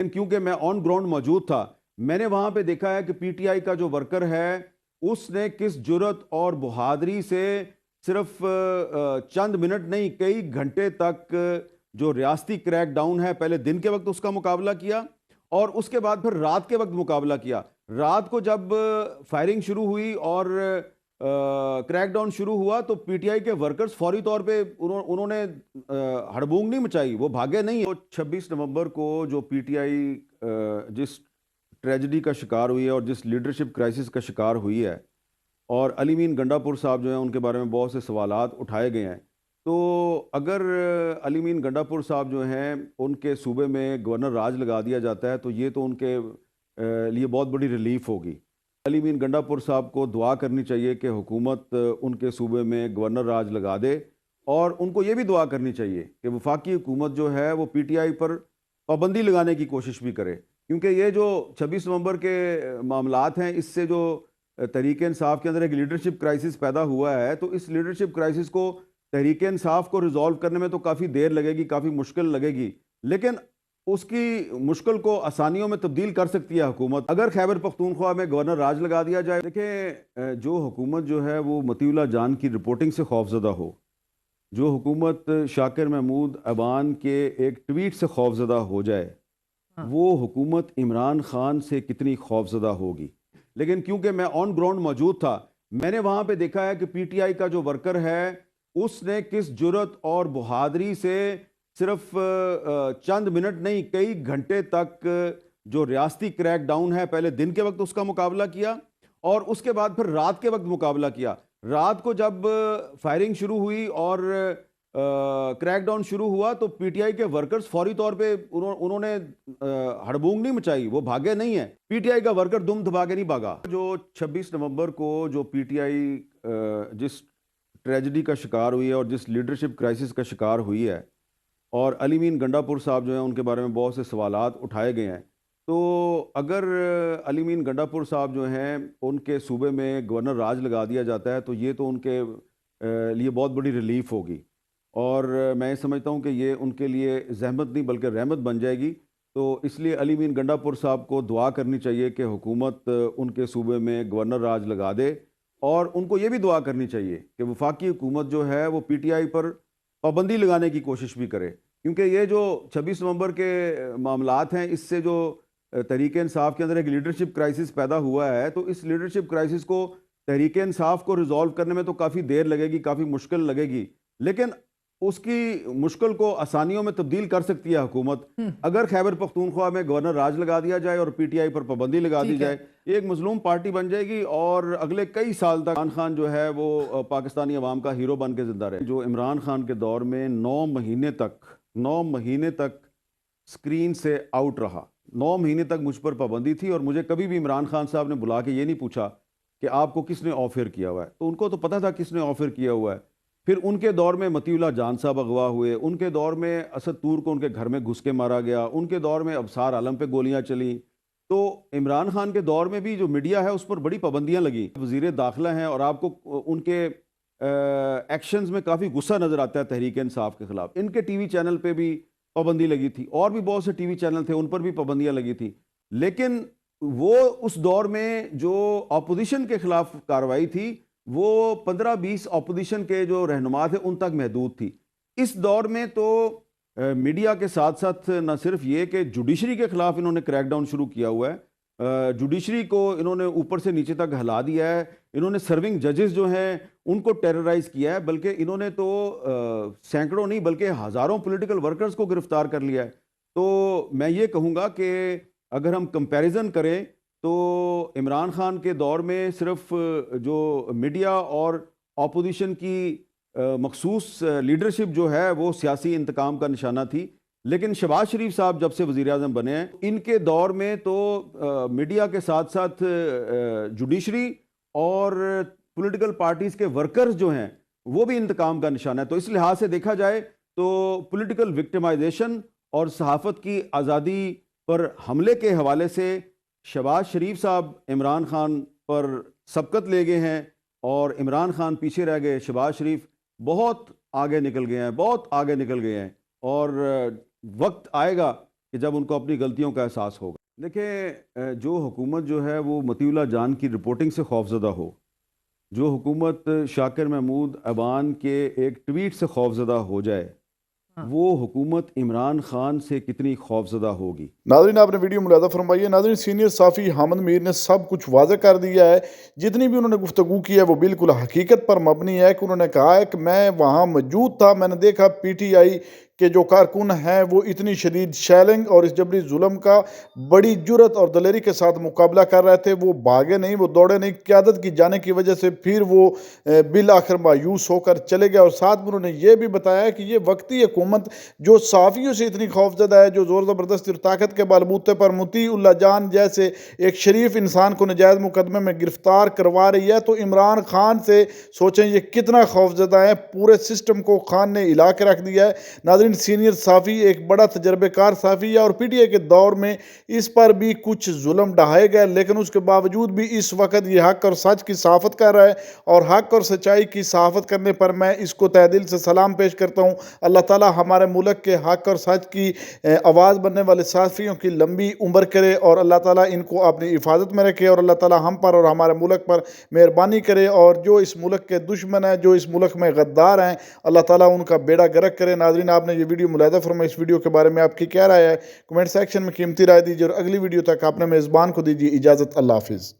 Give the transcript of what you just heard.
کیونکہ میں on ground موجود تھا، میں نے وہاں پہ دیکھا ہے کہ پی ٹی آئی کا جو ورکر ہے اس نے کس جرت اور بہادری سے صرف چند منٹ نہیں کئی گھنٹے تک جو ریاستی کریک ڈاؤن ہے پہلے دن کے وقت اس کا مقابلہ کیا اور اس کے بعد پھر رات کے وقت مقابلہ کیا۔ رات کو جب فائرنگ شروع ہوئی اور کریک ڈاؤن شروع ہوا تو پی ٹی آئی کے ورکرز فوری طور پہ انہوں نے ہڑبونگ نہیں مچائی، وہ بھاگے نہیں۔ 26 نومبر کو جو پی ٹی آئی جس ٹریجڈی کا شکار ہوئی ہے اور جس لیڈرشپ کرائسس کا شکار ہوئی ہے، اور علی مین گنڈا پور صاحب جو ہیں ان کے بارے میں بہت سے سوالات اٹھائے گئے ہیں، تو اگر علی مین گنڈا پور صاحب جو ہیں ان کے صوبے میں گورنر راج لگا دیا جاتا ہے تو یہ تو ان کے لیے بہت بڑی ریلیف ہوگی۔ علی مین گنڈا پور صاحب کو دعا کرنی چاہیے کہ حکومت ان کے صوبے میں گورنر راج لگا دے، اور ان کو یہ بھی دعا کرنی چاہیے کہ وفاقی حکومت جو ہے وہ پی ٹی آئی پر پابندی لگانے کی کوشش بھی کرے، کیونکہ یہ جو 26 نومبر کے معاملات ہیں اس سے جو تحریک انصاف کے اندر ایک لیڈرشپ کرائسس پیدا ہوا ہے، تو اس لیڈرشپ کرائسس کو تحریک انصاف کو ریزالو کرنے میں تو کافی دیر لگے گی، کافی مشکل لگے گی، لیکن اس کی مشکل کو آسانیوں میں تبدیل کر سکتی ہے حکومت اگر خیبر پختونخوا میں گورنر راج لگا دیا جائے۔ دیکھیں، جو حکومت جو ہے وہ مطیع اللہ جان کی رپورٹنگ سے خوفزدہ ہو، جو حکومت شاکر محمود ایوان کے ایک ٹویٹ سے خوفزدہ ہو جائے، وہ حکومت عمران خان سے کتنی خوفزدہ ہوگی۔ لیکن کیونکہ میں آن گراؤنڈ موجود تھا، میں نے وہاں پہ دیکھا ہے کہ پی ٹی آئی کا جو ورکر ہے اس نے کس جرت اور بہادری سے صرف چند منٹ نہیں کئی گھنٹے تک جو ریاستی کریک ڈاؤن ہے پہلے دن کے وقت اس کا مقابلہ کیا اور اس کے بعد پھر رات کے وقت مقابلہ کیا۔ رات کو جب فائرنگ شروع ہوئی اور کریک ڈاؤن شروع ہوا تو پی ٹی آئی کے ورکرز فوری طور پہ انہوں نے ہڑبونگ نہیں مچائی، وہ بھاگے نہیں ہیں۔ پی ٹی آئی کا ورکر دم دبا کے نہیں بھاگا۔ جو 26 نومبر کو جو پی ٹی آئی جس ٹریجڈی کا شکار ہوئی ہے اور جس لیڈرشپ کرائسس کا شکار ہوئی ہے، اور علی مین گنڈا پور صاحب جو ہیں ان کے بارے میں بہت سے سوالات اٹھائے گئے ہیں، تو اگر علی مین گنڈا پور صاحب جو ہیں ان کے صوبے میں گورنر راج لگا دیا جاتا ہے تو یہ تو ان کے لیے بہت بڑی ریلیف ہوگی، اور میں سمجھتا ہوں کہ یہ ان کے لیے زحمت نہیں بلکہ رحمت بن جائے گی۔ تو اس لیے علی مین گنڈا پور صاحب کو دعا کرنی چاہیے کہ حکومت ان کے صوبے میں گورنر راج لگا دے، اور ان کو یہ بھی دعا کرنی چاہیے کہ وفاقی حکومت جو ہے وہ پی ٹی آئی پر پابندی لگانے کی کوشش بھی کرے، کیونکہ یہ جو 26 نومبر کے معاملات ہیں اس سے جو تحریک انصاف کے اندر ایک لیڈرشپ کرائسس پیدا ہوا ہے، تو اس لیڈرشپ کرائسس کو تحریک انصاف کو ریزالو کرنے میں تو کافی دیر لگے گی، کافی مشکل لگے گی، لیکن اس کی مشکل کو آسانیوں میں تبدیل کر سکتی ہے حکومت اگر خیبر پختونخوا میں گورنر راج لگا دیا جائے اور پی ٹی آئی پر پابندی لگا دی جائے۔ یہ ایک مظلوم پارٹی بن جائے گی اور اگلے کئی سال تک عمران خان جو ہے وہ پاکستانی عوام کا ہیرو بن کے زندہ رہے۔ جو عمران خان کے دور میں 9 مہینے تک سکرین سے آؤٹ رہا، 9 مہینے تک مجھ پر پابندی تھی، اور مجھے کبھی بھی عمران خان صاحب نے بلا کے یہ نہیں پوچھا کہ آپ کو کس نے آفر کیا ہوا ہے، تو ان کو تو پتہ تھا کس نے آفر کیا ہوا ہے۔ پھر ان کے دور میں مطیع اللہ جان صاحب اغوا ہوئے، ان کے دور میں اسد طور کو ان کے گھر میں گھس کے مارا گیا، ان کے دور میں ابصار عالم پہ گولیاں چلیں، تو عمران خان کے دور میں بھی جو میڈیا ہے اس پر بڑی پابندیاں لگیں۔ وزیر داخلہ ہیں اور آپ کو ان کے ایکشنز میں کافی غصہ نظر آتا ہے تحریک انصاف کے خلاف۔ ان کے ٹی وی چینل پہ بھی پابندی لگی تھی، اور بھی بہت سے ٹی وی چینل تھے ان پر بھی پابندیاں لگی تھی، لیکن وہ اس دور میں جو اپوزیشن کے خلاف کارروائی تھی وہ 15-20 اپوزیشن کے جو رہنما تھے ان تک محدود تھی۔ اس دور میں تو میڈیا کے ساتھ ساتھ نہ صرف یہ کہ جوڈیشری کے خلاف انہوں نے کریک ڈاؤن شروع کیا ہوا ہے، جوڈیشری کو انہوں نے اوپر سے نیچے تک ہلا دیا ہے، انہوں نے سرونگ ججز جو ہیں ان کو ٹیررائز کیا ہے، بلکہ انہوں نے تو سینکڑوں نہیں بلکہ ہزاروں پولیٹیکل ورکرز کو گرفتار کر لیا ہے۔ تو میں یہ کہوں گا کہ اگر ہم کمپیریزن کریں تو عمران خان کے دور میں صرف جو میڈیا اور اپوزیشن کی مخصوص لیڈرشپ جو ہے وہ سیاسی انتقام کا نشانہ تھی، لیکن شہباز شریف صاحب جب سے وزیر اعظم بنے ہیں ان کے دور میں تو میڈیا کے ساتھ ساتھ جوڈیشری اور پولیٹیکل پارٹیز کے ورکرز جو ہیں وہ بھی انتقام کا نشانہ ہے۔ تو اس لحاظ سے دیکھا جائے تو پولیٹیکل وکٹمائزیشن اور صحافت کی آزادی پر حملے کے حوالے سے شہباز شریف صاحب عمران خان پر سبقت لے گئے ہیں، اور عمران خان پیچھے رہ گئے، شہباز شریف بہت آگے نکل گئے ہیں، بہت آگے نکل گئے ہیں، اور وقت آئے گا کہ جب ان کو اپنی غلطیوں کا احساس ہوگا۔ دیکھیں جو حکومت جو ہے وہ مطیع اللہ جان کی رپورٹنگ سے خوفزدہ ہو، جو حکومت شاکر محمود ایوان کے ایک ٹویٹ سے خوفزدہ ہو جائے، وہ حکومت عمران خان سے کتنی خوفزدہ ہوگی۔ ناظرین آپ نے ویڈیو ملاحظہ فرمائی ہے۔ ناظرین سینئر صحافی حامد میر نے سب کچھ واضح کر دیا ہے، جتنی بھی انہوں نے گفتگو کی ہے وہ بالکل حقیقت پر مبنی ہے، کہ انہوں نے کہا ہے کہ میں وہاں موجود تھا، میں نے دیکھا پی ٹی آئی کے جو کارکن ہیں وہ اتنی شدید شیلنگ اور اس جبری ظلم کا بڑی جرت اور دلیری کے ساتھ مقابلہ کر رہے تھے، وہ بھاگے نہیں، وہ دوڑے نہیں، قیادت کی جانے کی وجہ سے پھر وہ بالآخر مایوس ہو کر چلے گئے۔ اور ساتھ میں انہوں نے یہ بھی بتایا کہ یہ وقتی حکومت جو صحافیوں سے اتنی خوفزدہ ہے، جو زور زبردستی اور طاقت کے بلبوتے پر مطیع اللہ جان جیسے ایک شریف انسان کو نجائز مقدمے میں گرفتار کروا رہی ہے، تو عمران خان سے سوچیں یہ کتنا خوفزدہ ہے، پورے سسٹم کو خان نے ہلا کے رکھ دیا ہے۔ ناظرین سینئر صحافی ایک بڑا تجربے کار صحافی ہے، اور پی ٹی آئی کے دور میں اس پر بھی کچھ ظلم ڈھائے گئے، لیکن اس کے باوجود بھی اس وقت یہ حق اور سچ کی صحافت کر رہا ہے، اور حق اور سچائی کی صحافت کرنے پر میں اس کو تہ دل سے سلام پیش کرتا ہوں۔ اللہ تعالیٰ ہمارے ملک کے حق اور سچ کی آواز بننے والے صحافیوں کی لمبی عمر کرے، اور اللہ تعالیٰ ان کو اپنی حفاظت میں رکھے، اور اللہ تعالیٰ ہم پر اور ہمارے ملک پر مہربانی کرے، اور جو اس ملک کے دشمن ہیں، جو اس ملک میں غدار ہیں، اللہ تعالیٰ ان کا بیڑا گرک کرے۔ ناظرین آپ نے یہ ویڈیو ملاحظہ فرمائی، اس ویڈیو کے بارے میں آپ کی کیا رائے ہے؟ کمنٹ سیکشن میں قیمتی رائے دیجیے، اور اگلی ویڈیو تک آپ نے میزبان کو دیجیے اجازت۔ اللہ حافظ۔